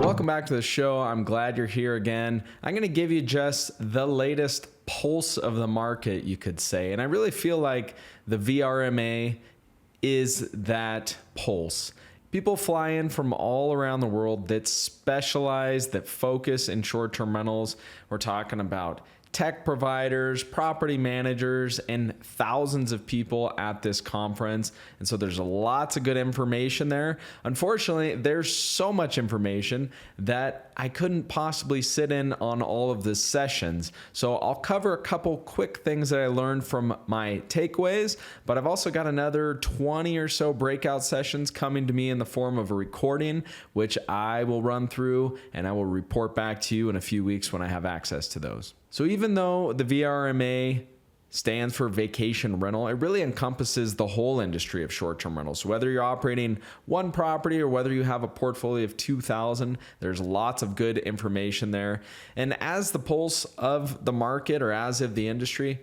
Welcome back to the show. I'm glad you're here again. I'm going to give you just the latest pulse of the market, you could say. And I really feel like the VRMA is that pulse. People fly in from all around the world that specialize, that focus in short-term rentals. We're talking about tech providers, property managers, and thousands of people at this conference. And so there's lots of good information there. Unfortunately, there's so much information that I couldn't possibly sit in on all of the sessions. So I'll cover a couple quick things that I learned from my takeaways, but I've also got another 20 or so breakout sessions coming to me in the form of a recording, which I will run through and I will report back to you in a few weeks when I have access to those. So even though the VRMA stands for vacation rental, it really encompasses the whole industry of short-term rentals. So whether you're operating one property or whether you have a portfolio of 2,000, there's lots of good information there. And as the pulse of the market or as of the industry,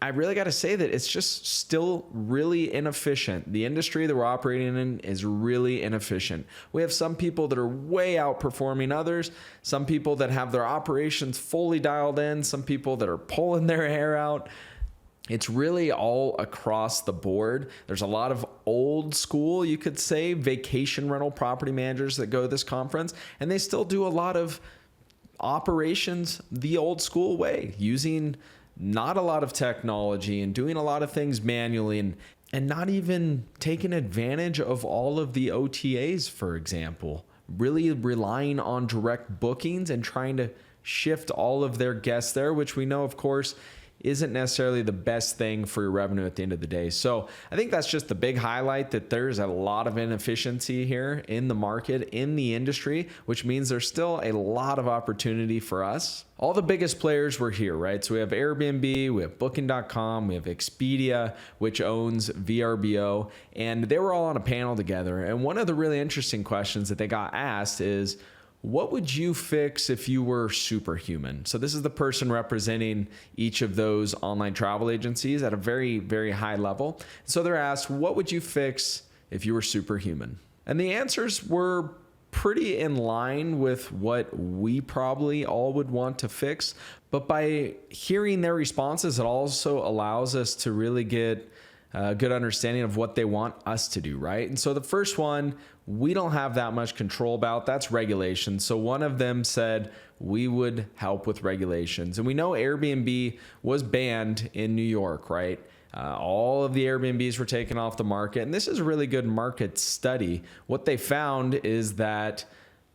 I really got to say that it's just still really inefficient. The industry that we're operating in is really inefficient. We have some people that are way outperforming others, some people that have their operations fully dialed in, some people that are pulling their hair out. It's really all across the board. There's a lot of old school, you could say, vacation rental property managers that go to this conference, and they still do a lot of operations the old school way, using not a lot of technology and doing a lot of things manually and not even taking advantage of all of the OTAs, for example, really relying on direct bookings and trying to shift all of their guests there, which we know, of course, isn't necessarily the best thing for your revenue at the end of the day. So I think that's just the big highlight, that there's a lot of inefficiency here in the market, in the industry, which means there's still a lot of opportunity for us. All the biggest players were here, right? So we have Airbnb, we have Booking.com, we have Expedia, which owns VRBO, and they were all on a panel together. And one of the really interesting questions that they got asked is, what would you fix if you were superhuman? So this is the person representing each of those online travel agencies at a very, very high level. So they're asked, what would you fix if you were superhuman? And the answers were pretty in line with what we probably all would want to fix. But by hearing their responses, it also allows us to really get a good understanding of what they want us to do, right? And so the first one, we don't have that much control about, that's regulations. So one of them said we would help with regulations. And we know Airbnb was banned in New York, right? All of the Airbnbs were taken off the market. And this is a really good market study. What they found is that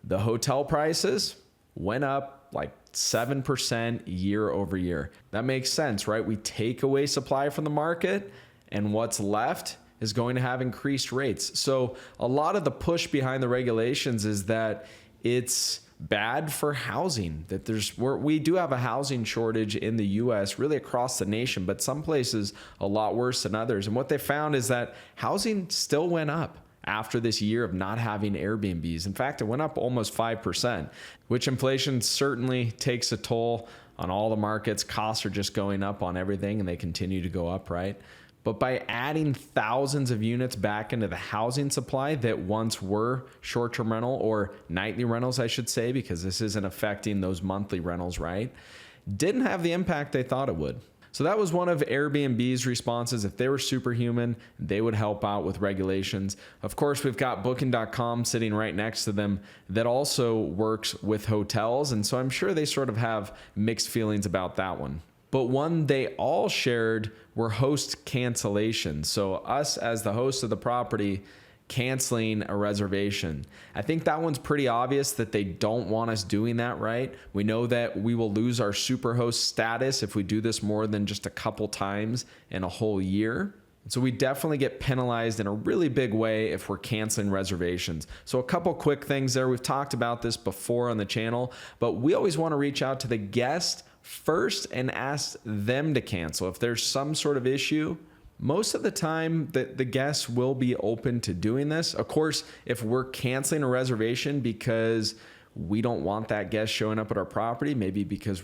the hotel prices went up like 7% year over year. That makes sense, right? We take away supply from the market, and what's left is going to have increased rates. So a lot of the push behind the regulations is that it's bad for housing, that we do have a housing shortage in the US, really across the nation, but some places a lot worse than others. And what they found is that housing still went up after this year of not having Airbnbs. In fact, it went up almost 5%, which inflation certainly takes a toll on all the markets. Costs are just going up on everything, and they continue to go up, right? But by adding thousands of units back into the housing supply that once were short-term rental or nightly rentals, I should say, because this isn't affecting those monthly rentals, right? Didn't have the impact they thought it would. So that was one of Airbnb's responses. If they were superhuman, they would help out with regulations. Of course, we've got Booking.com sitting right next to them that also works with hotels. And so I'm sure they sort of have mixed feelings about that one. But one they all shared were host cancellations. So us as the host of the property canceling a reservation. I think that one's pretty obvious that they don't want us doing that, right? We know that we will lose our superhost status if we do this more than just a couple times in a whole year. So we definitely get penalized in a really big way if we're canceling reservations. So a couple quick things there. We've talked about this before on the channel, but we always want to reach out to the guest first and ask them to cancel. If there's some sort of issue, most of the time the guests will be open to doing this. Of course, if we're canceling a reservation because we don't want that guest showing up at our property, maybe because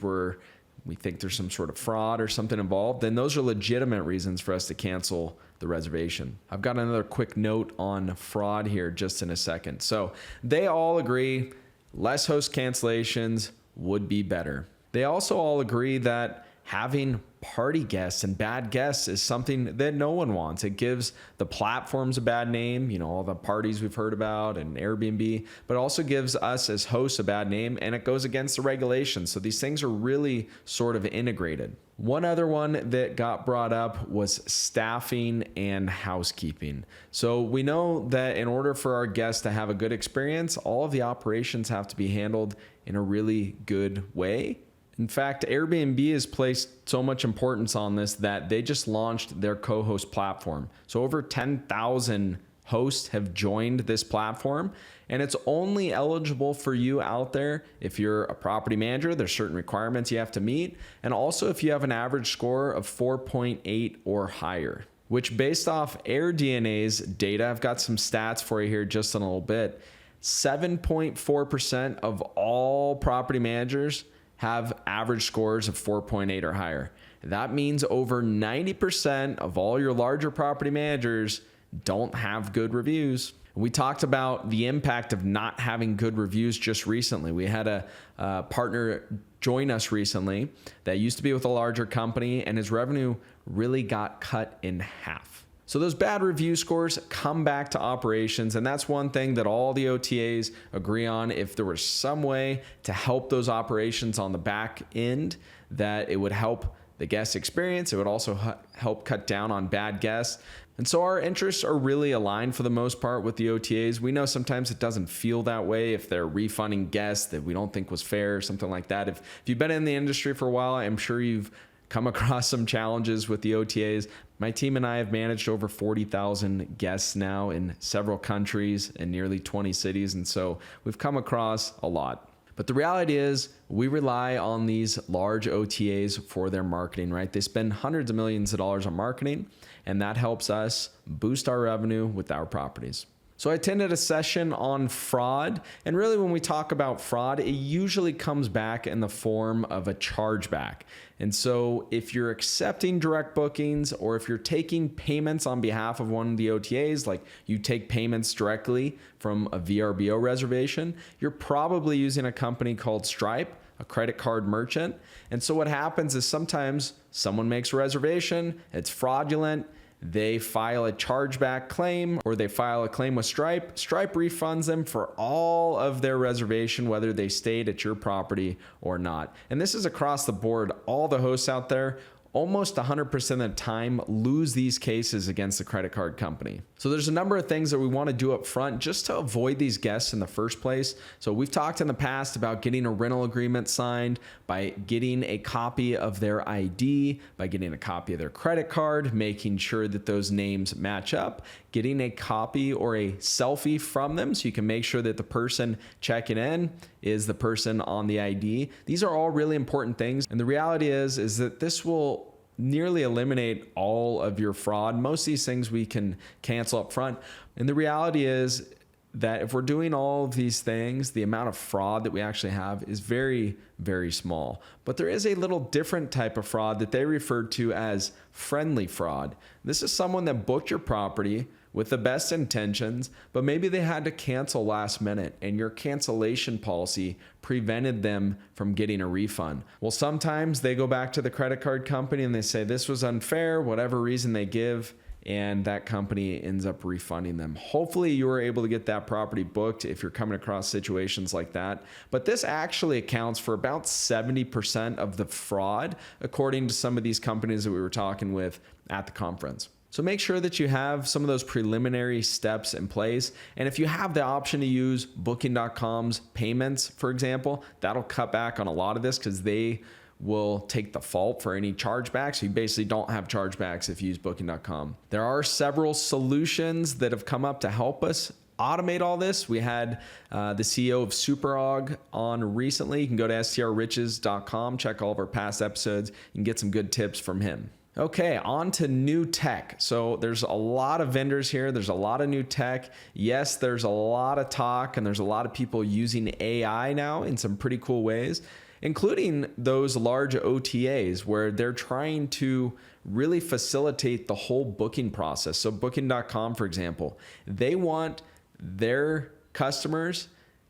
we think there's some sort of fraud or something involved, then those are legitimate reasons for us to cancel the reservation. I've got another quick note on fraud here just in a second. So they all agree less host cancellations would be better. They also all agree that having party guests and bad guests is something that no one wants. It gives the platforms a bad name, all the parties we've heard about and Airbnb, but also gives us as hosts a bad name, and it goes against the regulations. So these things are really sort of integrated. One other one that got brought up was staffing and housekeeping. So we know that in order for our guests to have a good experience, all of the operations have to be handled in a really good way. In fact, Airbnb has placed so much importance on this that they just launched their co-host platform. So over 10,000 hosts have joined this platform, and it's only eligible for you out there if you're a property manager. There's certain requirements you have to meet, and also if you have an average score of 4.8 or higher, which based off AirDNA's data, I've got some stats for you here just in a little bit, 7.4% of all property managers have average scores of 4.8 or higher. That means over 90% of all your larger property managers don't have good reviews. We talked about the impact of not having good reviews just recently. We had a partner join us recently that used to be with a larger company, and his revenue really got cut in half. So those bad review scores come back to operations, and that's one thing that all the OTAs agree on. If there was some way to help those operations on the back end, that it would help the guest experience, it would also help cut down on bad guests. And so our interests are really aligned for the most part with the OTAs. We know sometimes it doesn't feel that way if they're refunding guests that we don't think was fair or something like that. If you've been in the industry for a while, I'm sure you've come across some challenges with the OTAs. My team and I have managed over 40,000 guests now in several countries and nearly 20 cities. And so we've come across a lot. But the reality is we rely on these large OTAs for their marketing, right? They spend hundreds of millions of dollars on marketing, and that helps us boost our revenue with our properties. So I attended a session on fraud, and really when we talk about fraud, it usually comes back in the form of a chargeback. And so if you're accepting direct bookings, or if you're taking payments on behalf of one of the OTAs, like you take payments directly from a VRBO reservation, you're probably using a company called Stripe, a credit card merchant. And so what happens is sometimes someone makes a reservation, it's fraudulent, they file a chargeback claim, or they file a claim with Stripe. Stripe refunds them for all of their reservation, whether they stayed at your property or not. And this is across the board. All the hosts out there, almost 100% of the time, lose these cases against the credit card company. So there's a number of things that we want to do up front just to avoid these guests in the first place. So we've talked in the past about getting a rental agreement signed, by getting a copy of their ID, by getting a copy of their credit card, making sure that those names match up, getting a copy or a selfie from them so you can make sure that the person checking in is the person on the ID. These are all really important things. And the reality is that this will nearly eliminate all of your fraud. Most of these things we can cancel up front. And the reality is that if we're doing all of these things, the amount of fraud that we actually have is very, very small. But there is a little different type of fraud that they refer to as friendly fraud. This is someone that booked your property with the best intentions, but maybe they had to cancel last minute and your cancellation policy prevented them from getting a refund. Well, sometimes they go back to the credit card company and they say this was unfair, whatever reason they give, and that company ends up refunding them. Hopefully you were able to get that property booked if you're coming across situations like that. But this actually accounts for about 70% of the fraud, according to some of these companies that we were talking with at the conference. So make sure that you have some of those preliminary steps in place. And if you have the option to use Booking.com's payments, for example, that'll cut back on a lot of this because they will take the fault for any chargebacks. So you basically don't have chargebacks if you use Booking.com. There are several solutions that have come up to help us automate all this. We had the CEO of Superog on recently. You can go to strriches.com, check all of our past episodes, and get some good tips from him. Okay, on to new tech. So there's a lot of vendors here. There's a lot of new tech. Yes, there's a lot of talk and there's a lot of people using AI now in some pretty cool ways, including those large OTAs where they're trying to really facilitate the whole booking process. So Booking.com, for example, they want their customers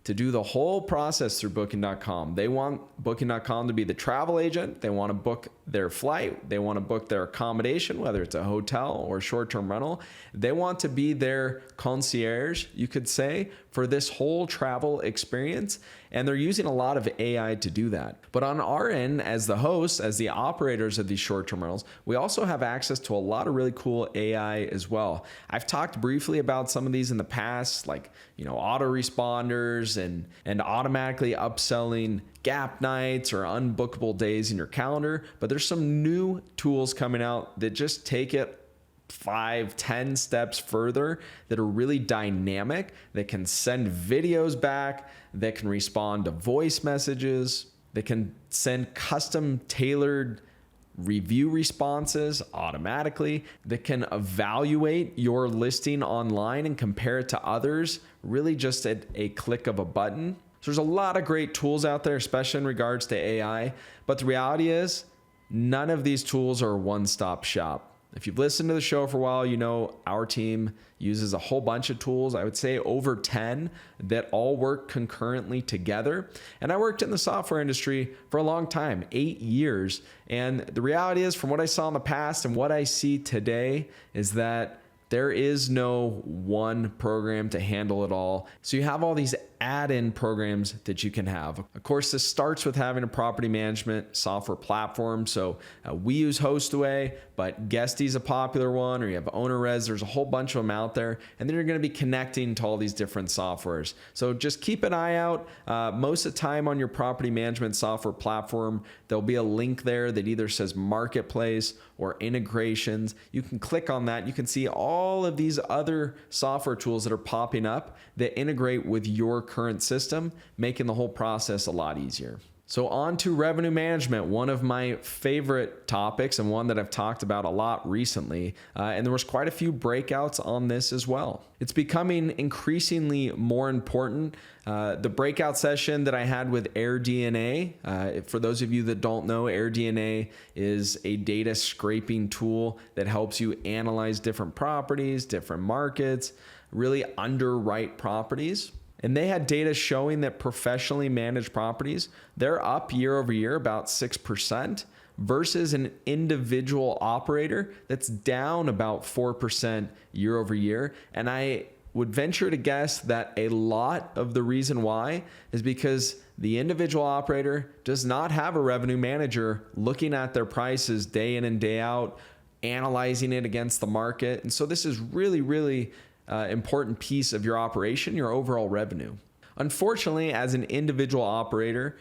to do the whole process through Booking.com. They want Booking.com to be the travel agent. They want to book their flight. They want to book their accommodation, whether it's a hotel or short-term rental. They want to be their concierge, you could say, for this whole travel experience. And they're using a lot of AI to do that. But on our end, as the hosts, as the operators of these short-term rentals, we also have access to a lot of really cool AI as well. I've talked briefly about some of these in the past, like, autoresponders and automatically upselling gap nights or unbookable days in your calendar. But there's some new tools coming out that just take it 5-10 steps further, that are really dynamic, that can send videos back, that can respond to voice messages, that can send custom tailored review responses automatically, that can evaluate your listing online and compare it to others, really just at a click of a button. So there's a lot of great tools out there, especially in regards to AI. But the reality is, none of these tools are a one-stop shop. If you've listened to the show for a while, you know our team uses a whole bunch of tools, I would say over 10, that all work concurrently together. And I worked in the software industry for a long time, 8 years. And the reality is, from what I saw in the past and what I see today, is that there is no one program to handle it all. So you have all these add-in programs that you can have. Of course, this starts with having a property management software platform. So we use Hostaway, but Guesty's a popular one, or you have OwnerRez. There's a whole bunch of them out there. And then you're going to be connecting to all these different softwares. So just keep an eye out. Most of the time on your property management software platform, there'll be a link there that either says Marketplace or integrations. You can click on that. You can see all of these other software tools that are popping up that integrate with your current system, making the whole process a lot easier. So on to revenue management, one of my favorite topics and one that I've talked about a lot recently. And there was quite a few breakouts on this as well. It's becoming increasingly more important. The breakout session that I had with AirDNA, for those of you that don't know, AirDNA is a data scraping tool that helps you analyze different properties, different markets, really underwrite properties. And they had data showing that professionally managed properties, they're up year over year about 6% versus an individual operator that's down about 4% year over year. And I would venture to guess that a lot of the reason why is because the individual operator does not have a revenue manager looking at their prices day in and day out, analyzing it against the market. And so this is really important piece of your operation, your overall revenue. Unfortunately, as an individual operator,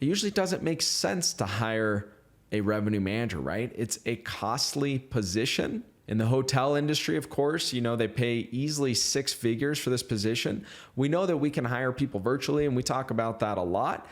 it usually doesn't make sense to hire a revenue manager, right? It's a costly position. In the hotel industry, of course, they pay easily 6 figures for this position. We know that we can hire people virtually, and we talk about that a lot.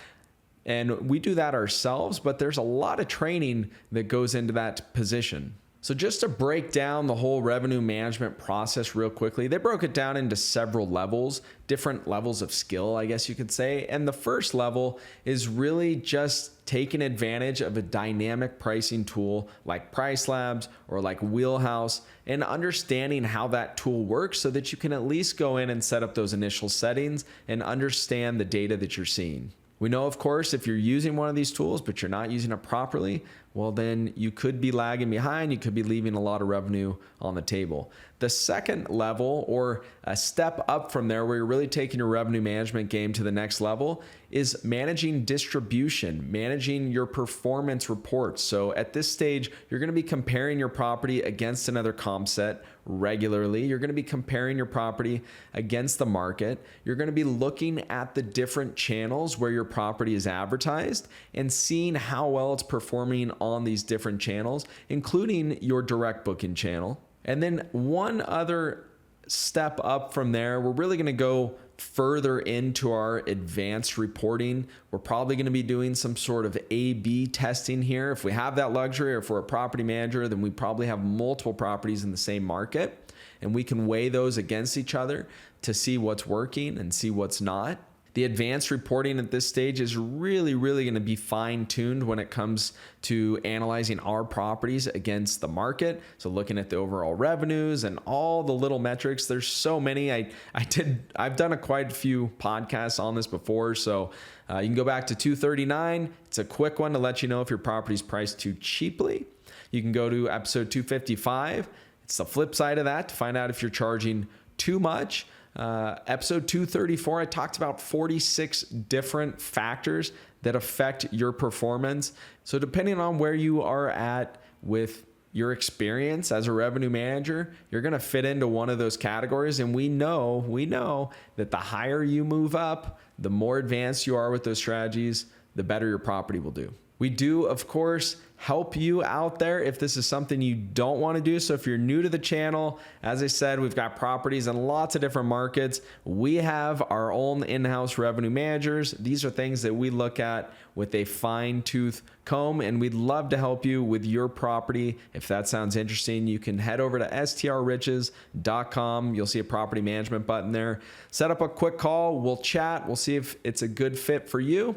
And we do that ourselves, but there's a lot of training that goes into that position. So just to break down the whole revenue management process real quickly, they broke it down into several levels, different levels of skill, I guess you could say. And the first level is really just taking advantage of a dynamic pricing tool like Price Labs or like Wheelhouse, and understanding how that tool works so that you can at least go in and set up those initial settings and understand the data that you're seeing. We know, of course, if you're using one of these tools, but you're not using it properly, well, then you could be lagging behind. You could be leaving a lot of revenue on the table. The second level, or a step up from there, where you're really taking your revenue management game to the next level, is managing distribution, managing your performance reports. So at this stage, you're going to be comparing your property against another comp set regularly. You're going to be comparing your property against the market. You're going to be looking at the different channels where your property is advertised and seeing how well it's performing on these different channels, including your direct booking channel. And then one other step up from there, we're really going to go further into our advanced reporting. We're probably going to be doing some sort of A/B testing here. If we have that luxury, or if we're a property manager, then we probably have multiple properties in the same market, and we can weigh those against each other to see what's working and see what's not. The advanced reporting at this stage is really going to be fine-tuned when it comes to analyzing our properties against the market. So looking at the overall revenues and all the little metrics. There's so many. I've done quite a few podcasts on this before. So you can go back to 239. It's a quick one to let you know if your property is priced too cheaply. You can go to episode 255. It's the flip side of that to find out if you're charging too much. Episode 234, I talked about 46 different factors that affect your performance. So depending on where you are at with your experience as a revenue manager, you're going to fit into one of those categories. And we know that the higher you move up, the more advanced you are with those strategies, the better your property will do. We do, of course, help you out there if this is something you don't want to do. So if you're new to the channel, as I said, we've got properties in lots of different markets. We have our own in-house revenue managers. These are things that we look at with a fine-tooth comb, and we'd love to help you with your property. If that sounds interesting, you can head over to strriches.com. You'll see a property management button there. Set up a quick call. We'll chat. We'll see if it's a good fit for you.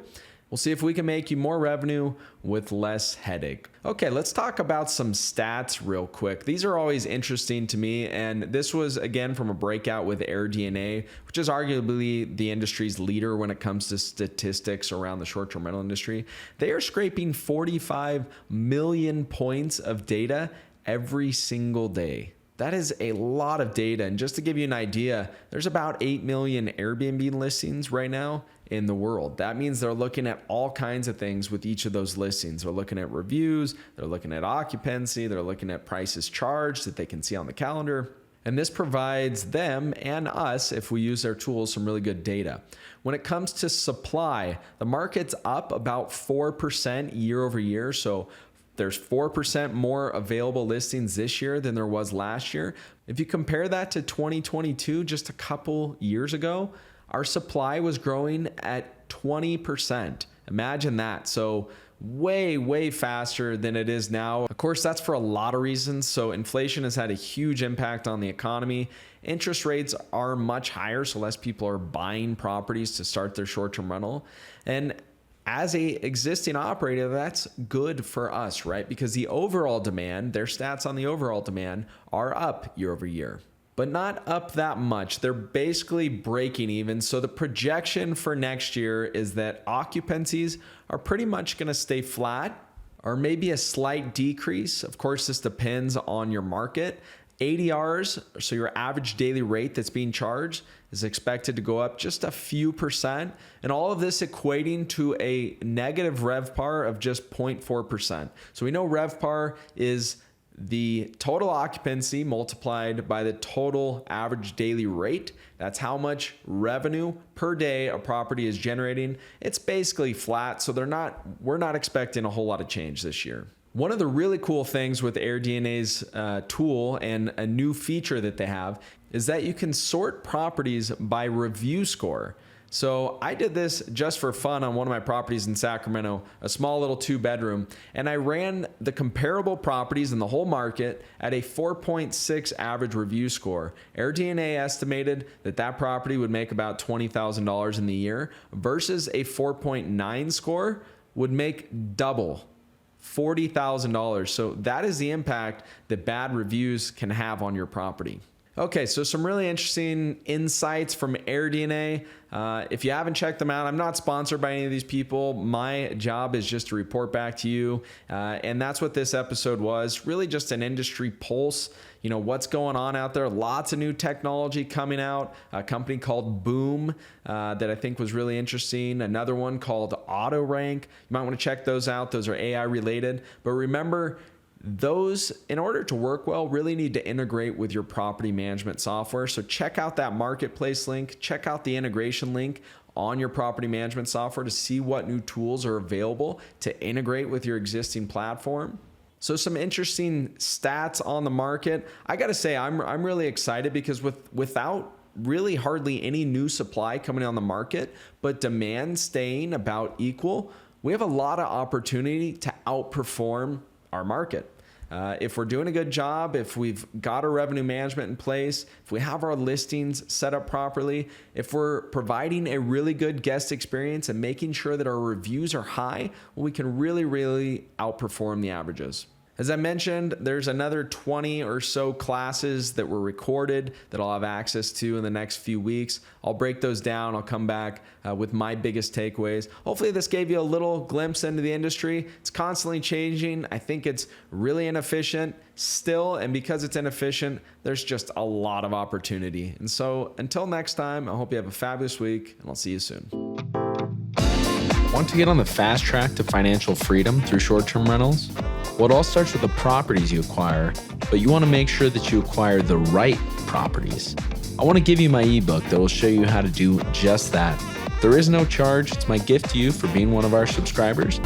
We'll see if we can make you more revenue with less headache. Okay, let's talk about some stats real quick. These are always interesting to me, and this was again from a breakout with AirDNA, which is arguably the industry's leader when it comes to statistics around the short-term rental industry. They are scraping 45 million points of data every single day. That is a lot of data. And just to give you an idea, there's about 8 million Airbnb listings right now in the world. That means they're looking at all kinds of things with each of those listings. They're looking at reviews, they're looking at occupancy, they're looking at prices charged that they can see on the calendar. And this provides them and us, if we use their tools, some really good data. When it comes to supply, the market's up about 4% year over year. So there's 4% more available listings this year than there was last year. If you compare that to 2022, just a couple years ago, our supply was growing at 20%. Imagine that. So way faster than it is now. Of course, that's for a lot of reasons. So inflation has had a huge impact on the economy. Interest rates are much higher, so less people are buying properties to start their short-term rental. And as a existing operator, that's good for us, right? Because the overall demand, their stats on the overall demand are up year over year, but not up that much. They're basically breaking even. So the projection for next year is that occupancies are pretty much going to stay flat or maybe a slight decrease. Of course, this depends on your market. ADRs, so your average daily rate that's being charged, is expected to go up just a few percent, and all of this equating to a negative RevPAR of just 0.4%. So we know RevPAR is the total occupancy multiplied by the total average daily rate. That's how much revenue per day a property is generating. It's basically flat, so we're not expecting a whole lot of change this year. One of the really cool things with AirDNA's tool and a new feature that they have is that you can sort properties by review score. So I did this just for fun on one of my properties in Sacramento, a small little 2-bedroom, and I ran the comparable properties in the whole market at a 4.6 average review score. AirDNA estimated that that property would make about $20,000 in the year versus a 4.9 score would make double. $40,000. So that is the impact that bad reviews can have on your property. Okay, so some really interesting insights from AirDNA. If you haven't checked them out, I'm not sponsored by any of these people. My job is just to report back to you. And that's what this episode was. Really just an industry pulse. You know, what's going on out there. Lots of new technology coming out. A company called Boom that I think was really interesting. Another one called AutoRank. You might want to check those out. Those are AI related. But remember, those, in order to work well, really need to integrate with your property management software. So check out that marketplace link, check out the integration link on your property management software to see what new tools are available to integrate with your existing platform. So some interesting stats on the market. I got to say, I'm really excited because without really hardly any new supply coming on the market, but demand staying about equal, we have a lot of opportunity to outperform our market. If we're doing a good job, if we've got our revenue management in place, if we have our listings set up properly, if we're providing a really good guest experience and making sure that our reviews are high, well, we can really outperform the averages. As I mentioned, there's another 20 or so classes that were recorded that I'll have access to in the next few weeks. I'll break those down. I'll come back with my biggest takeaways. Hopefully this gave you a little glimpse into the industry. It's constantly changing. I think it's really inefficient still, and because it's inefficient, there's just a lot of opportunity. And so until next time, I hope you have a fabulous week, and I'll see you soon. Want to get on the fast track to financial freedom through short-term rentals? Well, it all starts with the properties you acquire, but you want to make sure that you acquire the right properties. I want to give you my ebook that will show you how to do just that. There is no charge. It's my gift to you for being one of our subscribers.